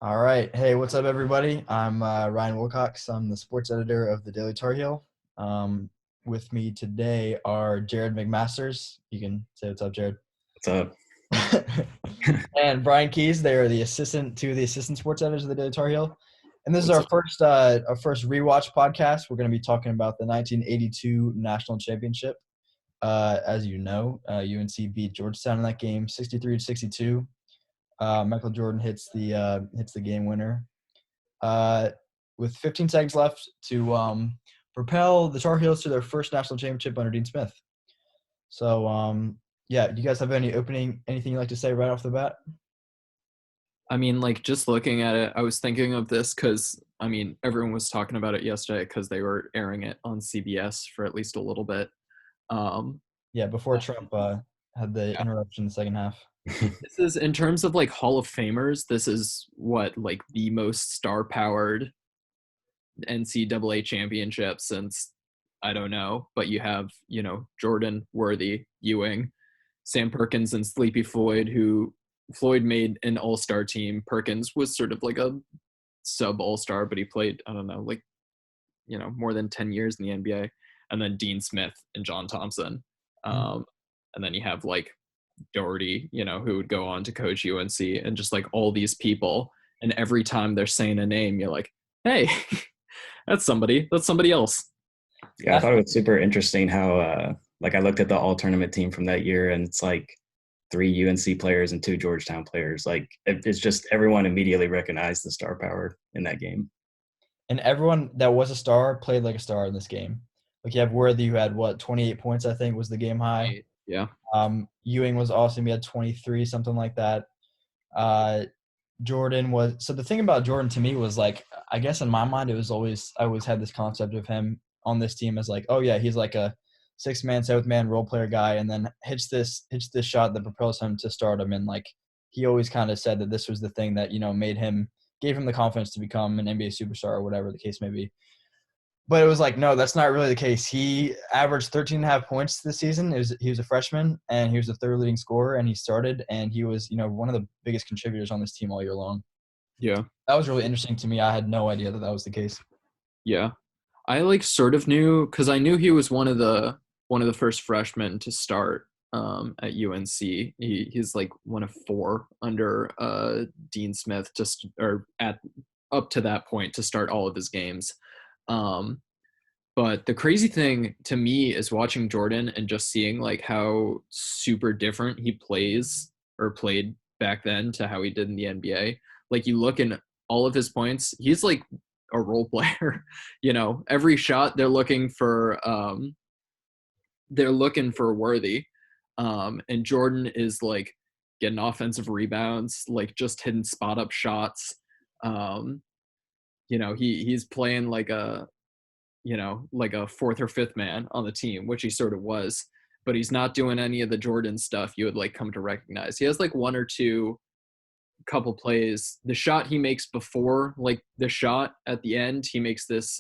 All right. Hey, what's up, everybody? I'm Ryan Wilcox. I'm the sports editor of the Daily Tar Heel. With me today are Jared McMasters. You can say what's up, Jared. What's up? And Brian Keys. They are the assistant sports editors of the Daily Tar Heel. And this is What's our up? first rewatch podcast. We're going to be talking about the 1982 national championship. As you know, UNC beat Georgetown in that game, 63-62. Michael Jordan hits the game winner with 15 seconds left to propel the Tar Heels to their first national championship under Dean Smith. So, yeah, do you guys have anything you'd like to say right off the bat? I mean, like, just looking at it, I was thinking of this because, I mean, everyone was talking about it yesterday because they were airing it on CBS for at least a little bit. Yeah, before Trump had the interruption in the second half. This is, in terms of, like, Hall of Famers, this is what, like, the most star-powered NCAA championship since, I don't know, but you have, Jordan, Worthy, Ewing, Sam Perkins, and Sleepy Floyd, who Floyd made an all-star team. Perkins was sort of like a sub-all-star, but he played, I don't know, like, more than 10 years in the NBA. And then Dean Smith and John Thompson. And then you have, like, Doherty, who would go on to coach UNC, and just, like, all these people. And every time they're saying a name, you're like, hey, that's somebody else. Yeah, I thought it was super interesting how, I looked at the all-tournament team from that year, and it's, like, 3 UNC players and 2 Georgetown players. Like, it's just everyone immediately recognized the star power in that game. And everyone that was a star played like a star in this game. Like, you have Worthy, who had, 28 points, I think, was the game high. Yeah. Ewing was awesome. He had 23, something like that. Jordan was – so the thing about Jordan to me was, like, I guess in my mind I always had this concept of him on this team as, like, oh, yeah, he's like a six-man, seventh-man role player guy, and then hits this shot that propels him to stardom. And, like, he always kind of said that this was the thing that, gave him the confidence to become an NBA superstar or whatever the case may be. But it was like, no, that's not really the case. He averaged 13.5 points this season. He was a freshman, and he was the third leading scorer, and he started, and he was, one of the biggest contributors on this team all year long. Yeah. That was really interesting to me. I had no idea that was the case. Yeah. I, like, sort of knew, because I knew he was one of the first freshmen to start at UNC. He's like one of 4 under Dean Smith, up to that point to start all of his games. But the crazy thing to me is watching Jordan and just seeing, like, how super different he plays or played back then to how he did in the NBA. Like, you look in all of his points, he's like a role player. Every shot they're looking for Worthy. And Jordan is, like, getting offensive rebounds, like, just hitting spot up shots. He's playing like a 4th or 5th man on the team, which he sort of was, but he's not doing any of the Jordan stuff you would, like, come to recognize. He has, like, 1 or 2 couple plays. The shot he makes before, like, the shot at the end, he makes this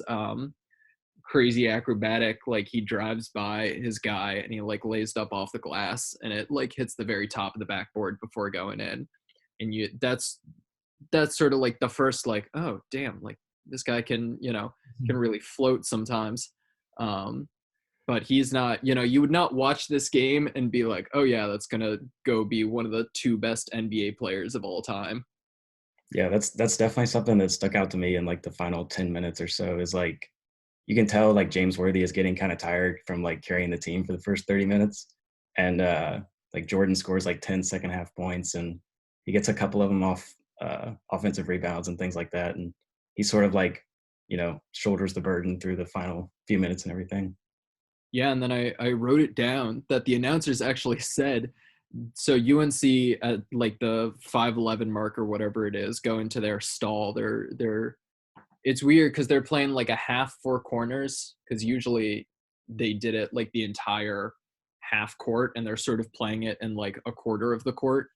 crazy acrobatic, like, he drives by his guy and he, like, lays up off the glass, and it, like, hits the very top of the backboard before going in. And that's sort of, like, the first, like, oh damn, like, this guy can really float sometimes. But he's not, you would not watch this game and be like, oh yeah, that's gonna go be one of the 2 best NBA players of all time. Yeah, that's definitely something that stuck out to me in, like, the final 10 minutes or so, is, like, you can tell, like, James Worthy is getting kind of tired from, like, carrying the team for the first 30 minutes. And, like, Jordan scores, like, 10 second half points, and he gets a couple of them off offensive rebounds and things like that. And he sort of, like, shoulders the burden through the final few minutes and everything. Yeah, and then I wrote it down that the announcers actually said, so UNC at, like, the 5:11 mark or whatever it is, go into their stall. It's weird because they're playing, like, a half 4 corners, because usually they did it, like, the entire half court, and they're sort of playing it in, like, a quarter of the court.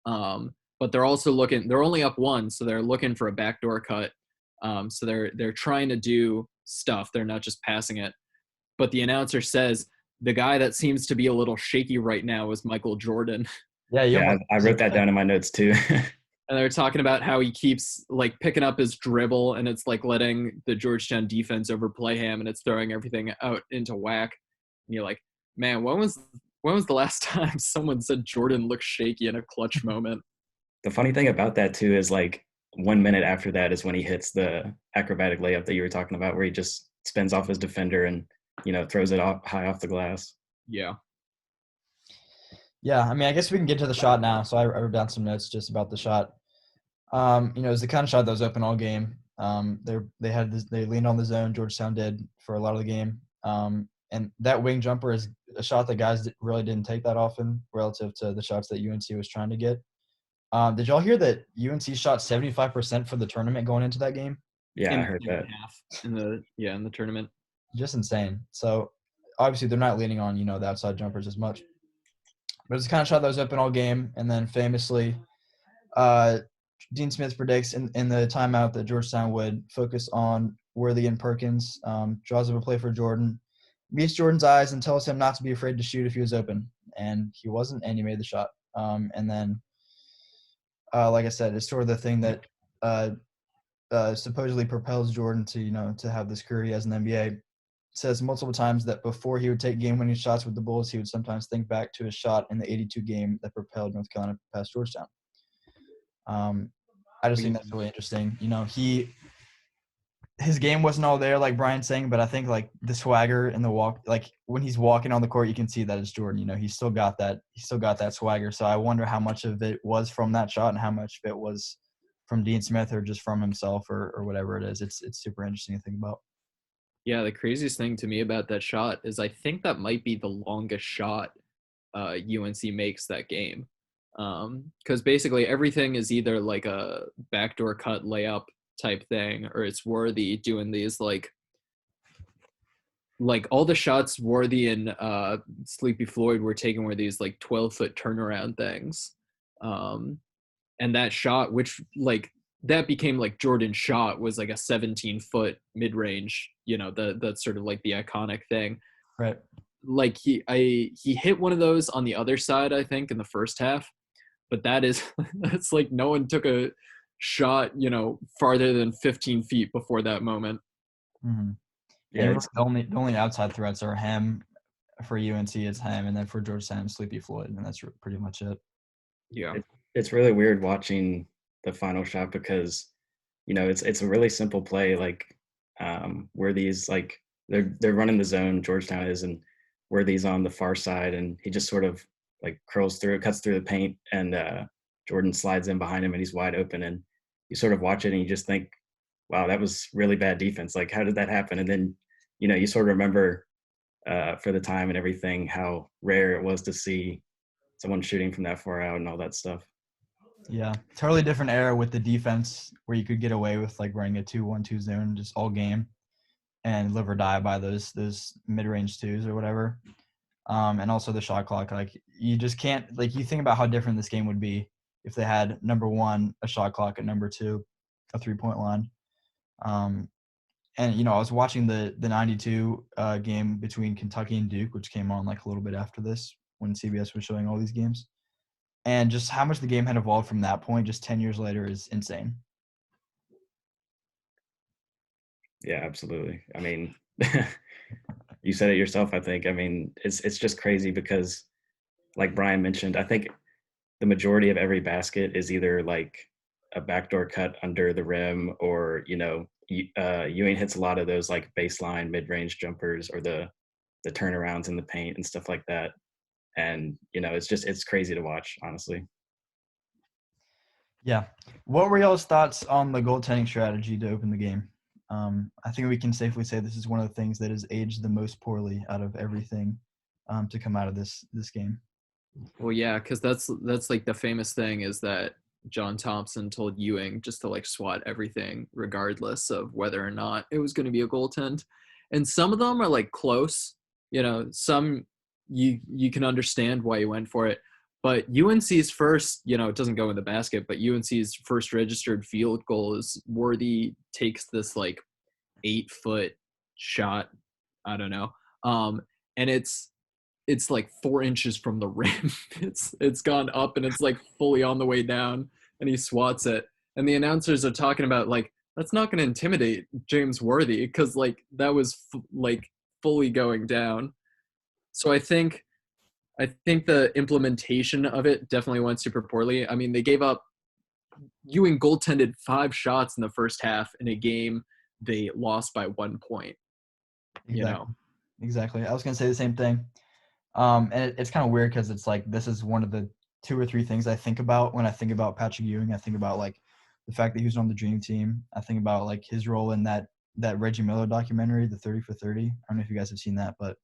But they're also they're only up 1, so they're looking for a backdoor cut. So they're trying to do stuff. They're not just passing it. But the announcer says the guy that seems to be a little shaky right now is Michael Jordan. Yeah, you Yeah, almost I wrote that down in my notes too. And they're talking about how he keeps like picking up his dribble and it's like letting the Georgetown defense overplay him and it's throwing everything out into whack. And you're like, man, when was the last time someone said Jordan looks shaky in a clutch moment? The funny thing about that too is like 1 minute after that is when he hits the acrobatic layup that you were talking about, where he just spins off his defender and throws it off high off the glass. Yeah. Yeah, I mean, I guess we can get to the shot now. So I wrote down some notes just about the shot. It was the kind of shot that was open all game. They leaned on the zone. Georgetown did for a lot of the game. And that wing jumper is a shot that guys really didn't take that often relative to the shots that UNC was trying to get. Did y'all hear that UNC shot 75% for the tournament going into that game? Yeah, In I the heard second that. half in the tournament. Just insane. So obviously they're not leaning on the outside jumpers as much. But it's the kind of shot that was open all game, and then famously, Dean Smith predicts in the timeout that Georgetown would focus on Worthy and Perkins, draws up a play for Jordan, meets Jordan's eyes and tells him not to be afraid to shoot if he was open. And he wasn't, and he made the shot. And then, like I said, it's sort of the thing that supposedly propels Jordan to have this career he has in the NBA. Says multiple times that before he would take game-winning shots with the Bulls, he would sometimes think back to his shot in the 82 game that propelled North Carolina past Georgetown. I just think that's really interesting. His game wasn't all there, like Brian's saying, but I think like the swagger and the walk, like when he's walking on the court, you can see that it's Jordan. He's still got that. He's still got that swagger. So I wonder how much of it was from that shot and how much of it was from Dean Smith or just from himself or whatever it is. It's super interesting to think about. Yeah, the craziest thing to me about that shot is I think that might be the longest shot UNC makes that game. Because basically everything is either like a backdoor cut layup type thing, or it's Worthy doing these like all the shots Worthy and Sleepy Floyd were taking were these like 12-foot turnaround things. And that shot, which like that became like Jordan's shot, was like a 17-foot mid-range, that's sort of like the iconic thing. Right. Like he hit one of those on the other side, I think, in the first half, but that's like no one took a shot, farther than 15 feet before that moment. Mm-hmm. Yeah, and the only outside threats are him for UNC. It's him, and then for Georgetown, Sleepy Floyd, and that's pretty much it. Yeah, it's really weird watching the final shot because it's a really simple play, like where these like they're running the zone, Georgetown is, and where these on the far side, and he just sort of like cuts through the paint, and Jordan slides in behind him and he's wide open, and you sort of watch it and you just think, wow, that was really bad defense. Like, how did that happen? And then you sort of remember for the time and everything how rare it was to see someone shooting from that far out and all that stuff. Yeah, totally different era with the defense where you could get away with like running a 2-1-2 zone just all game and live or die by those mid-range twos or whatever. And also the shot clock. Like you just can't, like, you think about how different this game would be if they had number one a shot clock and number two a 3-point line. And I was watching the 92 game between Kentucky and Duke, which came on like a little bit after this when CBS was showing all these games. And just how much the game had evolved from that point, just 10 years later, is insane. Yeah, absolutely. I mean, you said it yourself, I think. I mean, it's just crazy because, like Brian mentioned, I think the majority of every basket is either like a backdoor cut under the rim or, Ewing hits a lot of those like baseline mid-range jumpers or the turnarounds in the paint and stuff like that. And, it's crazy to watch, honestly. Yeah. What were y'all's thoughts on the goaltending strategy to open the game? I think we can safely say this is one of the things that has aged the most poorly out of everything to come out of this game. well, yeah, because that's like the famous thing is that John Thompson told Ewing just to like swat everything regardless of whether or not it was going to be a goaltend. And some of them are like close, some you can understand why he went for it. But UNC's first, it doesn't go in the basket, but UNC's first registered field goal is Worthy takes this like 8-foot shot. I don't know. And it's it's like 4 inches from the rim. It's gone up and it's like fully on the way down, and he swats it. And the announcers are talking about like that's not going to intimidate James Worthy because like that was like fully going down. So I think the implementation of it definitely went super poorly. I mean, they gave up. Ewing goaltended 5 shots in the first half in a game they lost by 1 point. You know, Exactly. I was gonna say the same thing. And it's kind of weird because it's like this is one of the 2 or 3 things I think about when I think about Patrick Ewing. I think about like the fact that he was on the Dream Team. I think about like his role in that Reggie Miller documentary, the 30 for 30. I don't know if you guys have seen that, but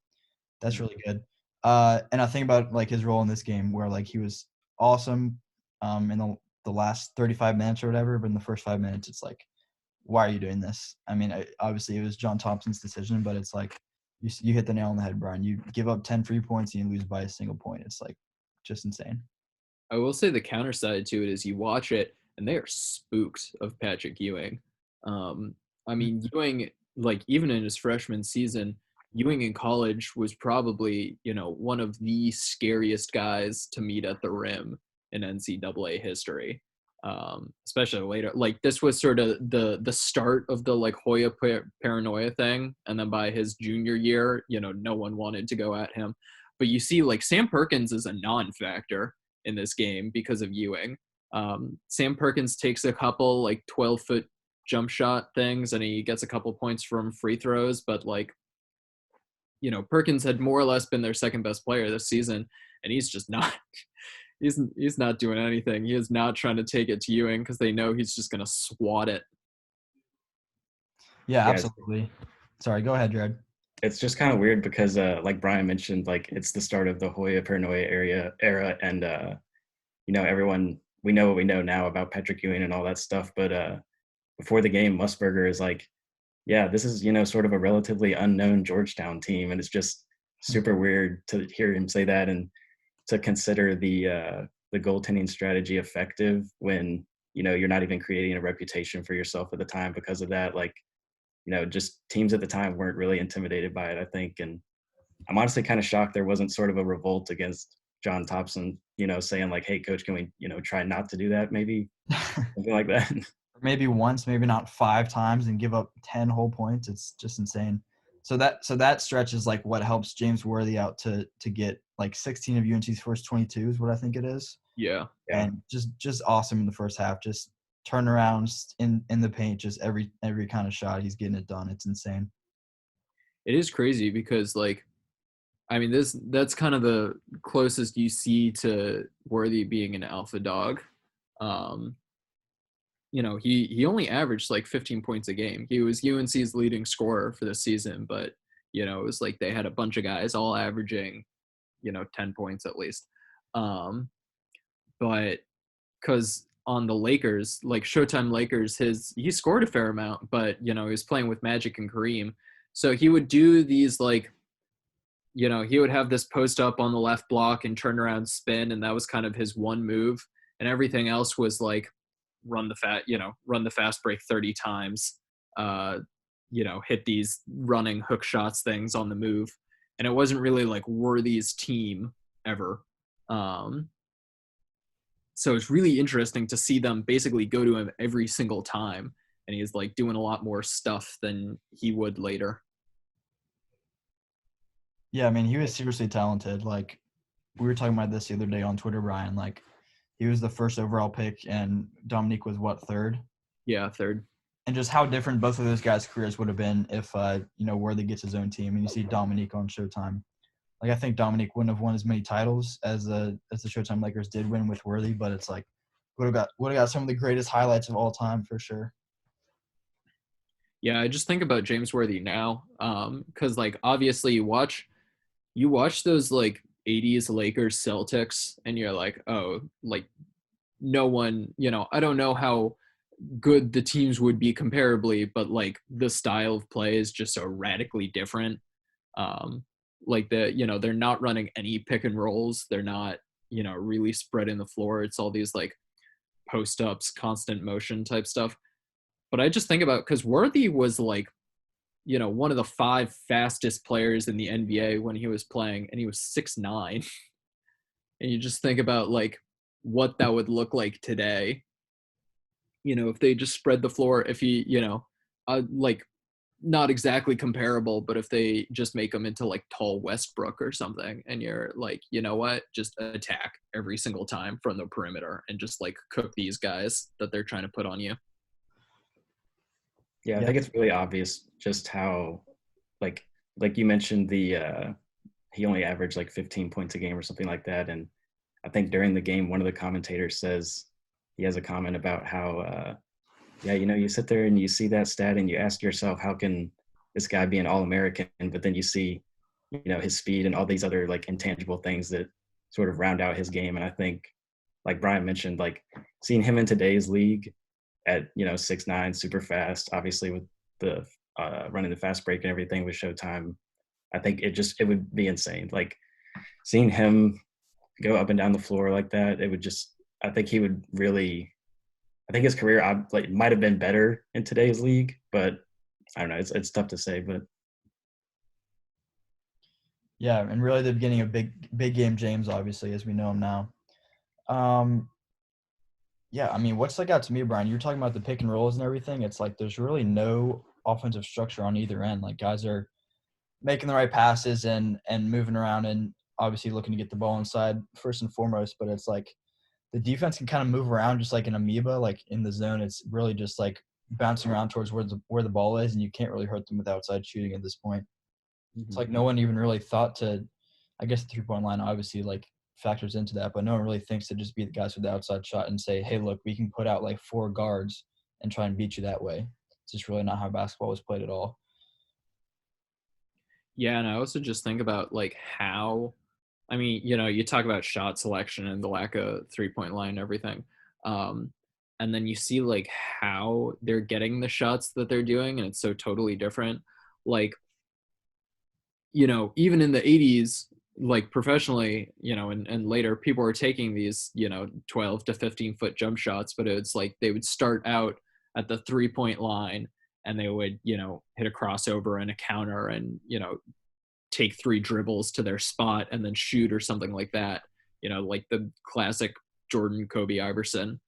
that's really good. And I think about like his role in this game where like he was awesome in the last 35 minutes or whatever, but in the first 5 minutes it's like, why are you doing this? I mean, obviously it was John Thompson's decision, but it's like you hit the nail on the head, Brian. You give up 10 free points and you lose by a single point. It's like just insane. I will say the counter side to it is you watch it and they are spooked of Patrick Ewing. I mean, Ewing, like even in his freshman season, Ewing in college was probably, one of the scariest guys to meet at the rim in NCAA history. Especially later, like this was sort of the start of the like Hoya paranoia thing, and then by his junior year, no one wanted to go at him. But you see, like Sam Perkins is a non-factor in this game because of Ewing. Sam Perkins takes a couple like 12-foot jump shot things, and he gets a couple points from free throws. But like, Perkins had more or less been their second best player this season, and he's just not. He's not doing anything. He is not trying to take it to Ewing because they know he's just going to swat it. Yeah, absolutely. Sorry, go ahead, Jared. It's just kind of weird because, like Brian mentioned, like it's the start of the Hoya paranoia era, and everyone we know what we know now about Patrick Ewing and all that stuff. But before the game, Musburger is like, yeah, this is sort of a relatively unknown Georgetown team, and it's just super weird to hear him say that and to consider the goaltending strategy effective when you're not even creating a reputation for yourself at the time because of that. Like, just teams at the time weren't really intimidated by it, I think. And I'm honestly kind of shocked there wasn't sort of a revolt against John Thompson, saying like, hey, coach, can we try not to do that, maybe something like that. Maybe once, maybe not 5 times, and give up 10 whole points. It's just insane. So that stretch is like what helps James Worthy out to get like 16 of UNC's first 22 is what I think it is. Yeah. And just awesome in the first half. Just turnarounds in the paint, just every kind of shot he's getting it done. It's insane. It is crazy because like, I mean, that's kind of the closest you see to Worthy being an alpha dog. He only averaged like 15 points a game. He was UNC's leading scorer for the season, but it was like they had a bunch of guys all averaging 10 points at least. But because on the Lakers, like Showtime Lakers, he scored a fair amount, but he was playing with Magic and Kareem, so he would do these like he would have this post up on the left block and turn around spin, and that was kind of his one move, and everything else was like run the fast break 30 times, hit these running hook shots things on the move. And it wasn't really like Worthy's team ever. So it's really interesting to see them basically go to him every single time. And he's like doing a lot more stuff than he would later. Yeah, I mean, he was seriously talented. Like, we were talking about this the other day on Twitter, Brian. Like, he was the first overall pick, and Dominique was what, third? Yeah, third. And just how different both of those guys' careers would have been if, Worthy gets his own team, and you see Dominique on Showtime. Like, I think Dominique wouldn't have won as many titles as the Showtime Lakers did win with Worthy, but it's like would have got some of the greatest highlights of all time for sure. Yeah, I just think about James Worthy now, because like obviously you watch those like 80s Lakers Celtics and you're like, oh, like no one, I don't know how good the teams would be comparably, but like the style of play is just so radically different. Like they're not running any pick and rolls. They're not, really spreading the floor. It's all these like post ups, constant motion type stuff. But I just think about, because Worthy was like one of the 5 fastest players in the NBA when he was playing, and he was 6'9". And you just think about like what that would look like today. If they just spread the floor, if he, like not exactly comparable, but if they just make him into like tall Westbrook or something, and you're like, you know what, just attack every single time from the perimeter and just like cook these guys that they're trying to put on you. Yeah, I think it's really obvious just how, like you mentioned, he only averaged like 15 points a game or something like that. And I think during the game, one of the commentators says he has a comment about how, you sit there and you see that stat and you ask yourself, how can this guy be an All-American? But then you see, his speed and all these other like intangible things that sort of round out his game. And I think, like Brian mentioned, like seeing him in today's league at 6'9", super fast, obviously with the running the fast break and everything with Showtime, I think it would be insane. Like seeing him go up and down the floor like that, I think he would really, I think his career might have been better in today's league, but I don't know. It's tough to say, but yeah, and really the beginning of big game James, obviously, as we know him now. Yeah, I mean, what stuck out to me, Brian, you're talking about the pick and rolls and everything. It's like there's really no offensive structure on either end. Like guys are making the right passes and moving around and obviously looking to get the ball inside first and foremost. But it's like the defense can kind of move around just like an amoeba, like in the zone. It's really just like bouncing around towards where the ball is, and you can't really hurt them with outside shooting at this point. It's like no one even really thought to, I guess the 3-point line obviously like factors into that, but no one really thinks to just beat the guys with the outside shot and say, hey, look, we can put out like 4 guards and try and beat you that way. It's just really not how basketball was played at all. Yeah, and I also just think about like how, I mean, you talk about shot selection and the lack of 3-point line and everything. And then you see like how they're getting the shots that they're doing, and it's so totally different. Like, even in the 80s, like professionally, and later people were taking these, 12 to 15 foot jump shots, but it's like they would start out at the 3-point line and they would, hit a crossover and a counter and, take 3 dribbles to their spot and then shoot or something like that, like the classic Jordan, Kobe, Iverson.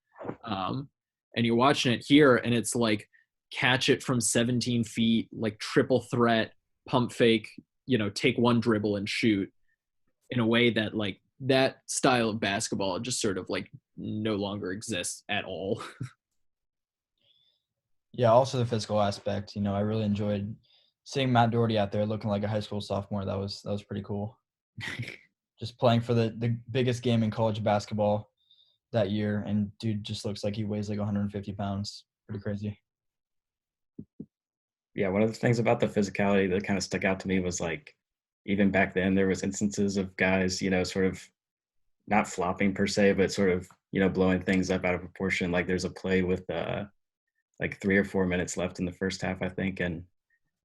And you're watching it here and it's like catch it from 17 feet, like triple threat, pump fake, take 1 dribble and shoot, in a way that like that style of basketball just sort of like no longer exists at all. Yeah, also the physical aspect. I really enjoyed seeing Matt Doherty out there looking like a high school sophomore. That was pretty cool. Just playing for the biggest game in college basketball that year, and dude just looks like he weighs like 150 pounds. Pretty crazy. Yeah, one of the things about the physicality that kind of stuck out to me was like, even back then there was instances of guys, sort of not flopping per se, but sort of, blowing things up out of proportion. Like there's a play with like 3 or 4 minutes left in the first half, I think. And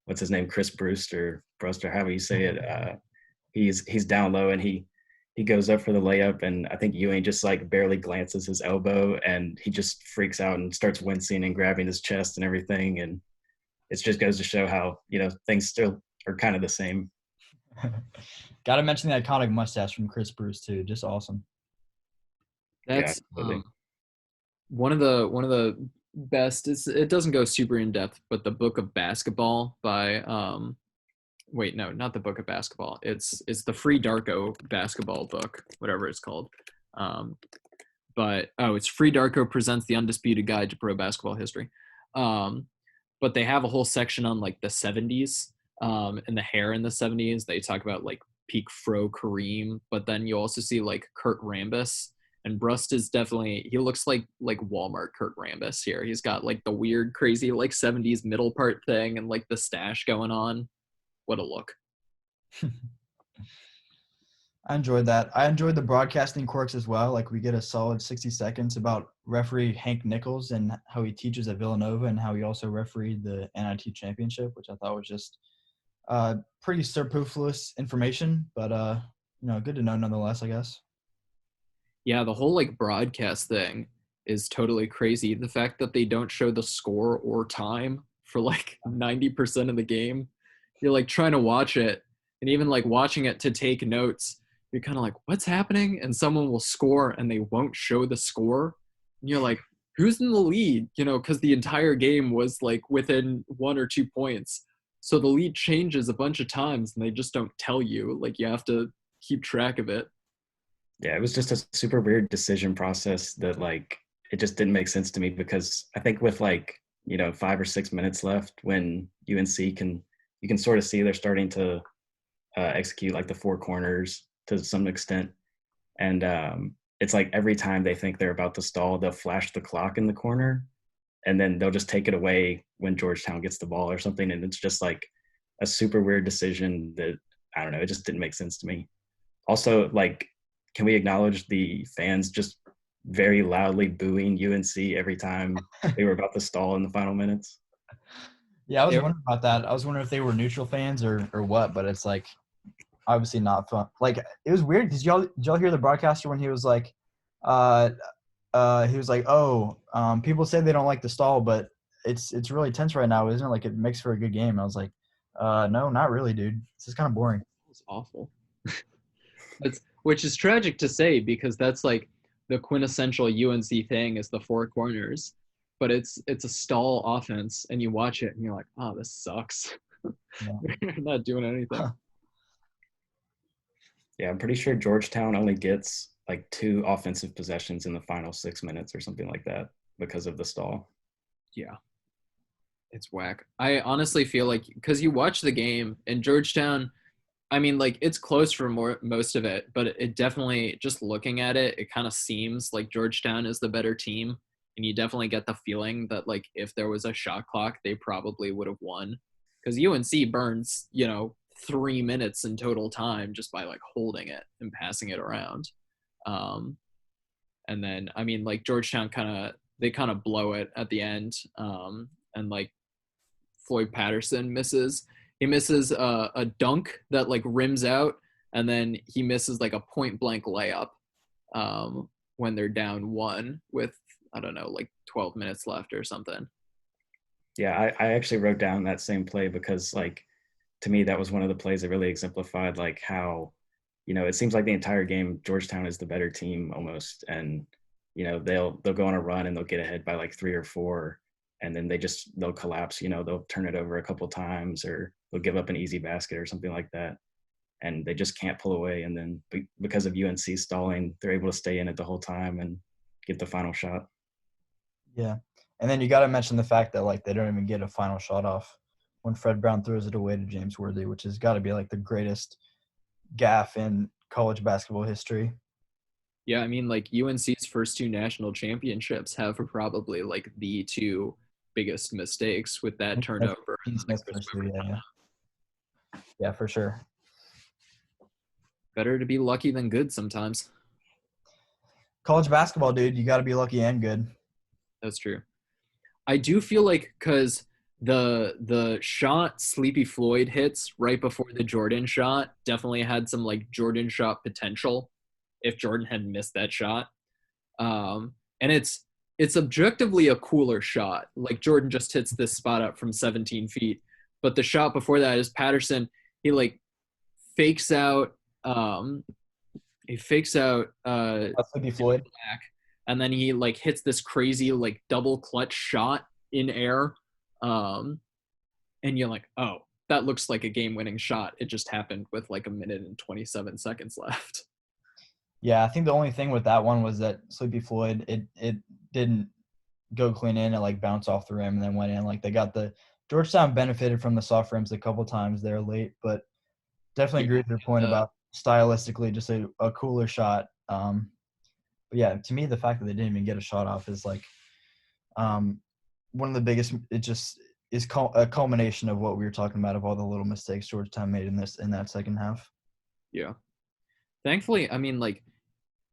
what's his name? Chris Brewster, however you say it. He's down low and he goes up for the layup, and I think Ewing just like barely glances his elbow and he just freaks out and starts wincing and grabbing his chest and everything. And it just goes to show how, things still are kind of the same. Got to mention the iconic mustache from Chris Bruce too. Just awesome. That's one of the best. It doesn't go super in depth, but the Book of Basketball by wait, no, not the Book of Basketball. It's the Free Darko basketball book, whatever it's called. It's Free Darko Presents the Undisputed Guide to Pro Basketball History. But they have a whole section on like the 70s. And the hair in the 70s. They talk about like peak fro Kareem, but then you also see like Kurt Rambis, and Brust is definitely, he looks like Walmart Kurt Rambis here. He's got like the weird crazy like 70s middle part thing and like the stash going on. What a look. I enjoyed that. I enjoyed the broadcasting quirks as well. Like we get a solid 60 seconds about referee Hank Nichols and how he teaches at Villanova and how he also refereed the NIT championship, which I thought was just pretty superfluous information, but good to know nonetheless, I guess. Yeah, the whole like broadcast thing is totally crazy. The fact that they don't show the score or time for like 90% of the game. You're like trying to watch it, and even like watching it to take notes, you're kind of like, what's happening? And someone will score and they won't show the score. And you're like, who's in the lead? You know, because the entire game was like within 1 or 2 points. So the lead changes a bunch of times and they just don't tell you. Like you have to keep track of it. Yeah, it was just a super weird decision process that like it just didn't make sense to me because I think with like, 5 or 6 minutes left when UNC you can sort of see they're starting to execute like the four corners to some extent. And it's like every time they think they're about to stall, they'll flash the clock in the corner and then they'll just take it away when Georgetown gets the ball or something. And it's just like a super weird decision that, I don't know, it just didn't make sense to me. Also, like, can we acknowledge the fans just very loudly booing UNC every time they were about to stall in the final minutes? Yeah, I was wondering about that. I was wondering if they were neutral fans or what, but it's like obviously not fun. Like it was weird because did y'all hear the broadcaster when he was like, people say they don't like the stall, but it's really tense right now, isn't it? Like it makes for a good game. I was like, no, not really, dude. This is kind of boring. It's awful. Which is tragic to say because that's like the quintessential UNC thing is the four corners, but it's a stall offense, and you watch it and you're like, oh, this sucks. Yeah. You're not doing anything. Huh. Yeah, I'm pretty sure Georgetown only gets like 2 offensive possessions in the final 6 minutes or something like that because of the stall. Yeah. It's whack. I honestly feel like because you watch the game and Georgetown, I mean, like it's close for most of it, but it definitely, just looking at it, it kind of seems like Georgetown is the better team. And you definitely get the feeling that like if there was a shot clock, they probably would have won. Because UNC burns, 3 minutes in total time just by like holding it and passing it around. And then, I mean, like Georgetown they kind of blow it at the end. And like Floyd Patterson misses. He misses a dunk that like rims out, and then he misses like a point blank layup when they're down 1 with, I don't know, like 12 minutes left or something. Yeah, I actually wrote down that same play because like to me that was one of the plays that really exemplified like how, it seems like the entire game Georgetown is the better team almost, and they'll go on a run and they'll get ahead by like 3 or 4. And then they'll collapse, they'll turn it over a couple times or they'll give up an easy basket or something like that. And they just can't pull away. And then because of UNC stalling, they're able to stay in it the whole time and get the final shot. Yeah. And then you got to mention the fact that like they don't even get a final shot off when Fred Brown throws it away to James Worthy, which has got to be like the greatest gaffe in college basketball history. Yeah, I mean, like UNC's first 2 national championships have probably like the 2 biggest mistakes with that turnover. Yeah, for sure. Better to be lucky than good sometimes. College basketball, dude, you got to be lucky and good. That's true. I do feel like because the shot Sleepy Floyd hits right before the Jordan shot definitely had some like Jordan shot potential if Jordan had missed that shot. And it's objectively a cooler shot. Like Jordan just hits this spot up from 17 feet. But the shot before that is Patterson. He like fakes out Sleepy Floyd. Black, and then he like hits this crazy like double clutch shot in air. And you're like, oh, that looks like a game-winning shot. It just happened with like 1 minute and 27 seconds left. Yeah, I think the only thing with that one was that Sleepy Floyd, it didn't go clean in. It like bounced off the rim and then went in. Like they got the Georgetown benefited from the soft rims a couple times there late, but definitely agree with your point about stylistically just a cooler shot. But yeah, to me the fact that they didn't even get a shot off is like one of the biggest. It just is a culmination of what we were talking about of all the little mistakes Georgetown made in that second half. Yeah. Thankfully, I mean, like,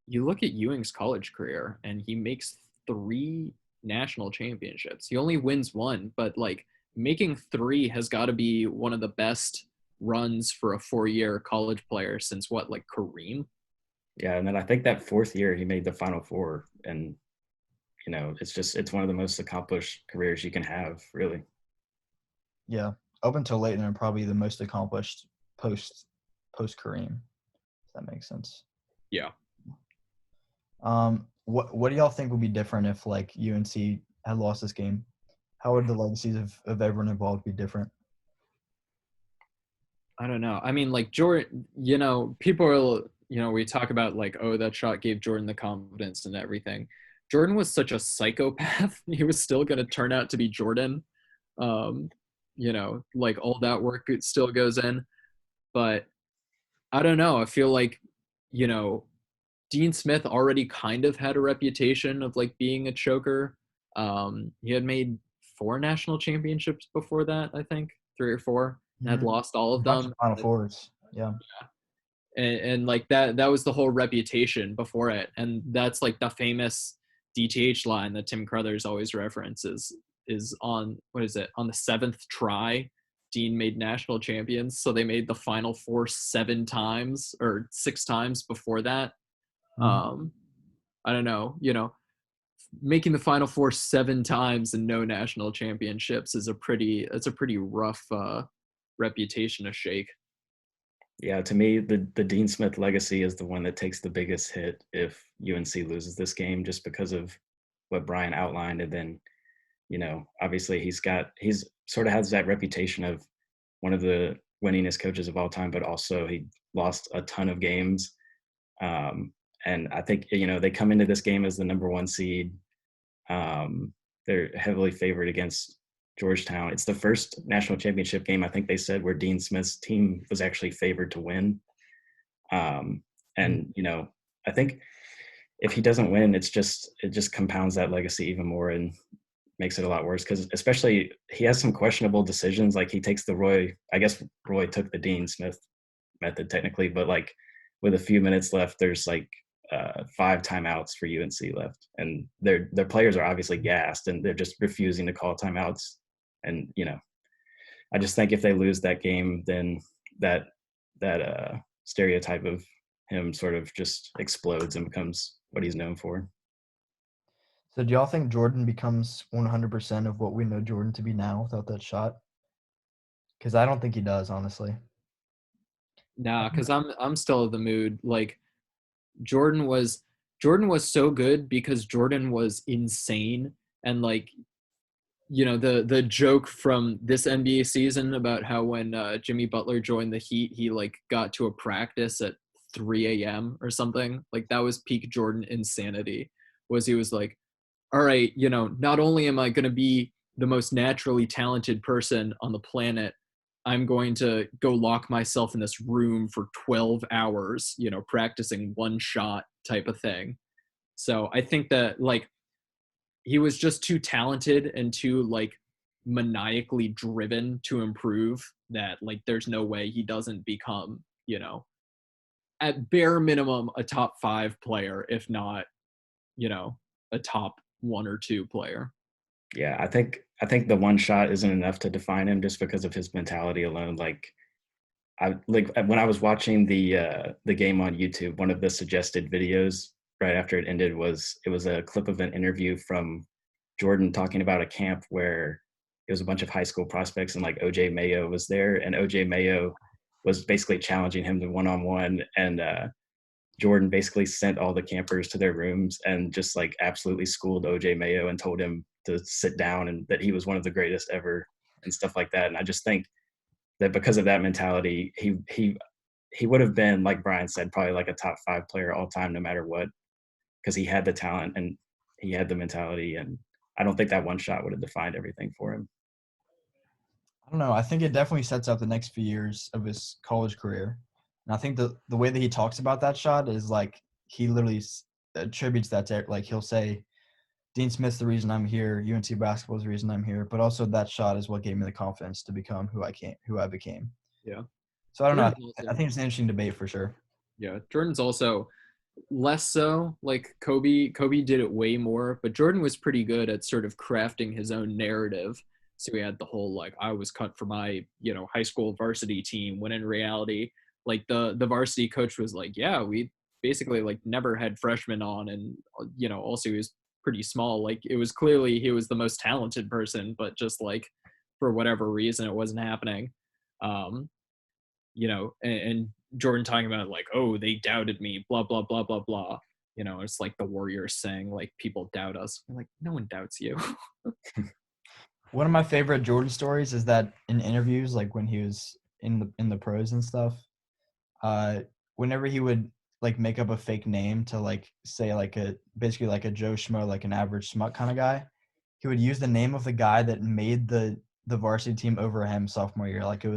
you look at Ewing's college career, and he makes 3 national championships. He only wins 1, but, like, making 3 has got to be one of the best runs for a 4-year college player since, what, like Kareem? Yeah, and then I think that 4th year he made the Final Four, and, it's one of the most accomplished careers you can have, really. Yeah, up until late, and probably the most accomplished post Kareem. If that makes sense. Yeah. What do y'all think would be different if like UNC had lost this game? How would the legacies of everyone involved be different? I don't know. I mean, like Jordan, people are, we talk about like, oh, that shot gave Jordan the confidence and everything. Jordan was such a psychopath. He was still going to turn out to be Jordan. Um, like all that work still goes in. But I don't know. I feel like, you know, Dean Smith already kind of had a reputation of like being a choker. He had made 4 national championships before that, I think, 3 or 4, and had lost all of Bunch of them. Final Fours. Yeah. And like that was the whole reputation before it. And that's like the famous DTH line that Tim Crothers always references is on, what is it, on the 7th try, Dean made national champions. So they made the Final Four 7 times or 6 times before that. I don't know, making the Final Four 7 times and no national championships is a pretty rough reputation to shake. Yeah, to me, the Dean Smith legacy is the one that takes the biggest hit if UNC loses this game, just because of what Brian outlined. And then, obviously he's sort of has that reputation of one of the winningest coaches of all time, but also he lost a ton of games. And I think, they come into this game as the number 1 seed. They're heavily favored against Georgetown. It's the first national championship game, I think they said, where Dean Smith's team was actually favored to win. And, I think if he doesn't win, it just compounds that legacy even more and makes it a lot worse, because especially he has some questionable decisions. Like he takes Roy took the Dean Smith method technically, but like with a few minutes left, there's like 5 timeouts for UNC left, and their players are obviously gassed and they're just refusing to call timeouts. And I just think if they lose that game, then that stereotype of him sort of just explodes and becomes what he's known for. So do y'all think Jordan becomes 100% of what we know Jordan to be now without that shot? Because I don't think he does, honestly. Nah, because I'm still of the mood. Like Jordan was so good because Jordan was insane. And like, the joke from this NBA season about how when Jimmy Butler joined the Heat, he like got to a practice at 3 a.m. or something. Like that was peak Jordan insanity. He was like, all right, not only am I going to be the most naturally talented person on the planet, I'm going to go lock myself in this room for 12 hours, practicing one shot type of thing. So I think that like he was just too talented and too like maniacally driven to improve that like there's no way he doesn't become, at bare minimum a top 5 player, if not, a top 1 or 2 player. Yeah, I think the one shot isn't enough to define him just because of his mentality alone. Like when I was watching the game on YouTube, one of the suggested videos right after it ended was a clip of an interview from Jordan talking about a camp where it was a bunch of high school prospects and like OJ Mayo was there, and OJ Mayo was basically challenging him to one-on-one, and Jordan basically sent all the campers to their rooms and just like absolutely schooled OJ Mayo and told him to sit down and that he was one of the greatest ever and stuff like that. And I just think that because of that mentality, he would have been, like Brian said, probably like a top 5 player all time, no matter what, because he had the talent and he had the mentality. And I don't think that one shot would have defined everything for him. I don't know. I think it definitely sets up the next few years of his college career. And I think the way that he talks about that shot is like he literally attributes that to, like, he'll say, Dean Smith's the reason I'm here. UNC basketball is the reason I'm here. But also that shot is what gave me the confidence to become who I became. Yeah. So I don't know. I think it's an interesting debate for sure. Yeah. Jordan's also less so. Like Kobe did it way more, but Jordan was pretty good at sort of crafting his own narrative. So he had the whole like, I was cut for my, high school varsity team, when in reality, like the varsity coach was like, yeah, we basically like never had freshmen on, and also he was pretty small. Like it was clearly he was the most talented person, but just like for whatever reason it wasn't happening. And Jordan talking about like, oh, they doubted me, blah blah blah blah blah. It's like the Warriors saying like people doubt us. I'm like, no one doubts you. One of my favorite Jordan stories is that in interviews, like when he was in the pros and stuff, whenever he would like make up a fake name to like say like basically like a Joe Schmo, like an average schmuck kind of guy, he would use the name of the guy that made the varsity team over him sophomore year. Like I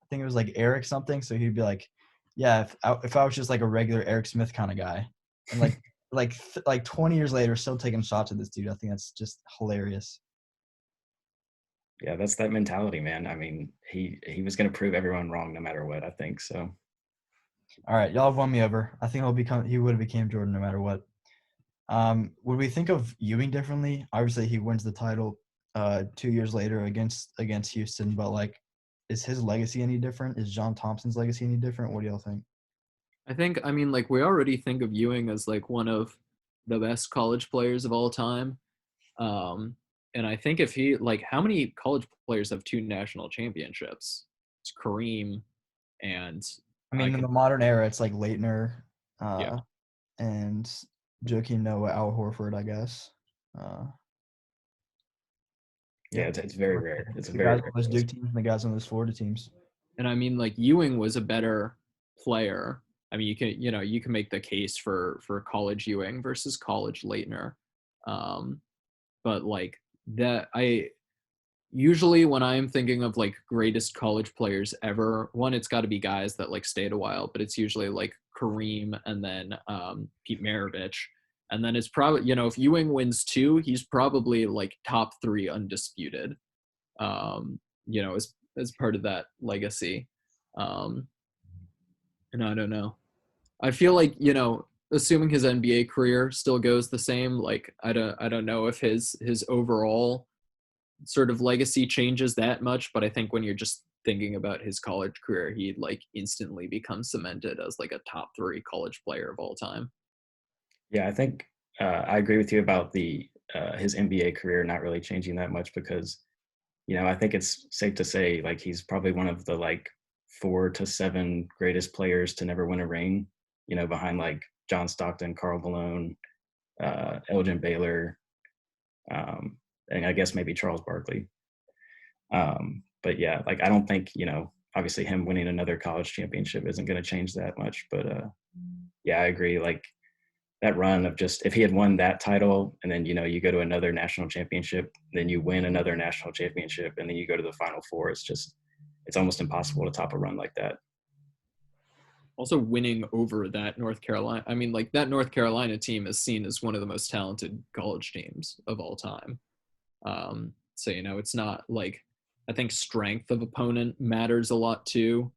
think it was like Eric something. So he'd be like, yeah, if I was just like a regular Eric Smith kind of guy, and like 20 years later, still taking shots at this dude. I think that's just hilarious. Yeah, that's that mentality, man. I mean, he was going to prove everyone wrong no matter what, I think. So, All right, y'all have won me over. I think he would have became Jordan no matter what. Would we think of Ewing differently? Obviously, he wins the title 2 years later against Houston, but like, is his legacy any different? Is John Thompson's legacy any different? What do y'all think? I mean, like we already think of Ewing as like one of the best college players of all time. And I think if he like, how many college players have 2 national championships? It's Kareem and I mean, in the modern era, it's like Leitner, yeah. and Joakim Noah, Al Horford, I guess. yeah, it's very rare. It's a The very guys rare on those list. Duke teams and the guys on those Florida teams. And I mean, like Ewing was a better player. I mean, you can make the case for college Ewing versus college Leitner. But like that, I usually when I'm thinking of like greatest college players ever, one, it's got to be guys that like stayed a while, but it's usually like Kareem and then Pete Maravich. And then it's probably, if Ewing wins 2, he's probably like top 3 undisputed, as part of that legacy. And I don't know. I feel like, assuming his NBA career still goes the same, like I don't know if his overall sort of legacy changes that much, but I think when you're just thinking about his college career, he like instantly becomes cemented as like a top 3 college player of all time. Yeah, I think I agree with you about the his NBA career not really changing that much because, I think it's safe to say like he's probably one of the like 4 to 7 greatest players to never win a ring. Behind like John Stockton, Karl Malone, Elgin Baylor, and I guess maybe Charles Barkley. But yeah, like I don't think obviously him winning another college championship isn't going to change that much. But yeah, I agree. Like that run of just if he had won that title and then you go to another national championship, then you win another national championship, and then you go to the Final Four. It's almost impossible to top a run like that. Also winning over that North Carolina. I mean, like that North Carolina team is seen as one of the most talented college teams of all time. So, it's not like, I think strength of opponent matters a lot too.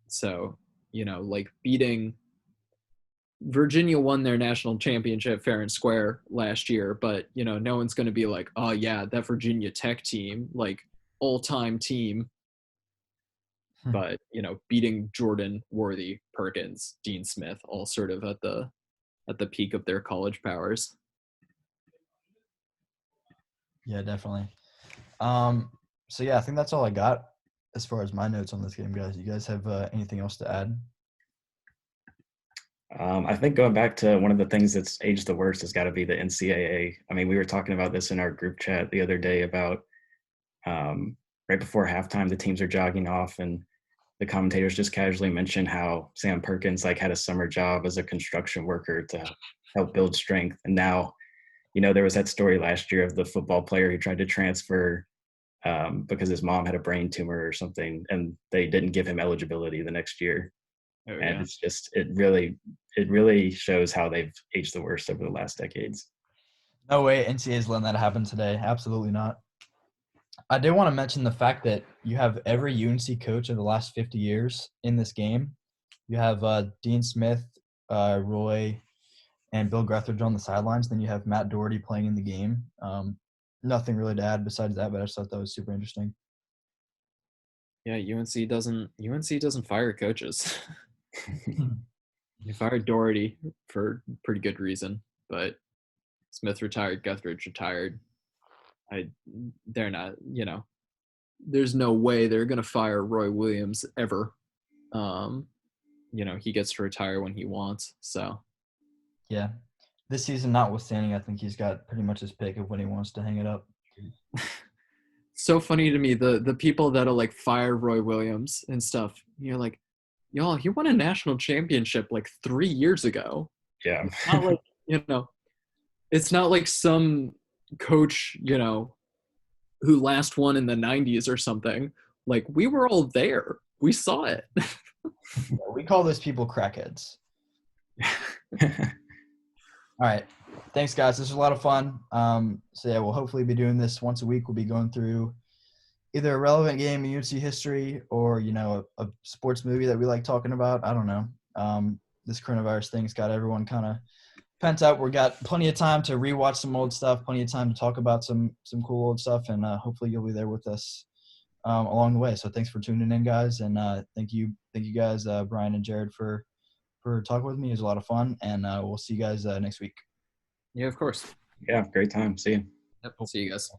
So, like beating Virginia won their national championship fair and square last year, but, no one's going to be like, oh yeah, that Virginia Tech team, like all-time team. But, beating Jordan, Worthy, Perkins, Dean Smith, all sort of at the peak of their college powers. Yeah, definitely. So yeah, I think that's all I got as far as my notes on this game, guys. You guys have anything else to add? I think going back to one of the things that's aged the worst has got to be the NCAA. I mean, we were talking about this in our group chat the other day about right before halftime, the teams are jogging off, and the commentators just casually mentioned how Sam Perkins like had a summer job as a construction worker to help build strength. And now, there was that story last year of the football player who tried to transfer because his mom had a brain tumor or something, and they didn't give him eligibility the next year. Oh, and yeah. it's just it really shows how they've aged the worst over the last decades. No way NCAA is letting that happen today. Absolutely not. I did want to mention the fact that you have every UNC coach of the last 50 years in this game. You have Dean Smith, Roy, and Bill Guthridge on the sidelines. Then you have Matt Doherty playing in the game. Nothing really to add besides that, but I just thought that was super interesting. Yeah, UNC doesn't fire coaches. They fired Doherty for pretty good reason, but Smith retired, Guthridge retired. They're not, there's no way they're going to fire Roy Williams ever. He gets to retire when he wants. So, Yeah. This season notwithstanding, I think he's got pretty much his pick of when he wants to hang it up. So funny to me, the people that'll like fire Roy Williams and stuff. You're like, y'all, he won a national championship like 3 years ago. Yeah. It's not like, it's not like some coach, who last won in the 90s or something. Like, we were all there. We saw it. We call those people crackheads. All right. Thanks, guys. This was a lot of fun. So, yeah, we'll hopefully be doing this once a week. We'll be going through either a relevant game in UNC history or, a sports movie that we like talking about. I don't know. This coronavirus thing's got everyone kind of pent up. We got plenty of time to rewatch some old stuff, plenty of time to talk about some cool old stuff, and hopefully you'll be there with us along the way. So thanks for tuning in, guys, and thank you guys, Brian and Jared, for talking with me. It was a lot of fun, and we'll see you guys next week. Yeah, of course. Yeah, great time. See you. Yep, see you guys.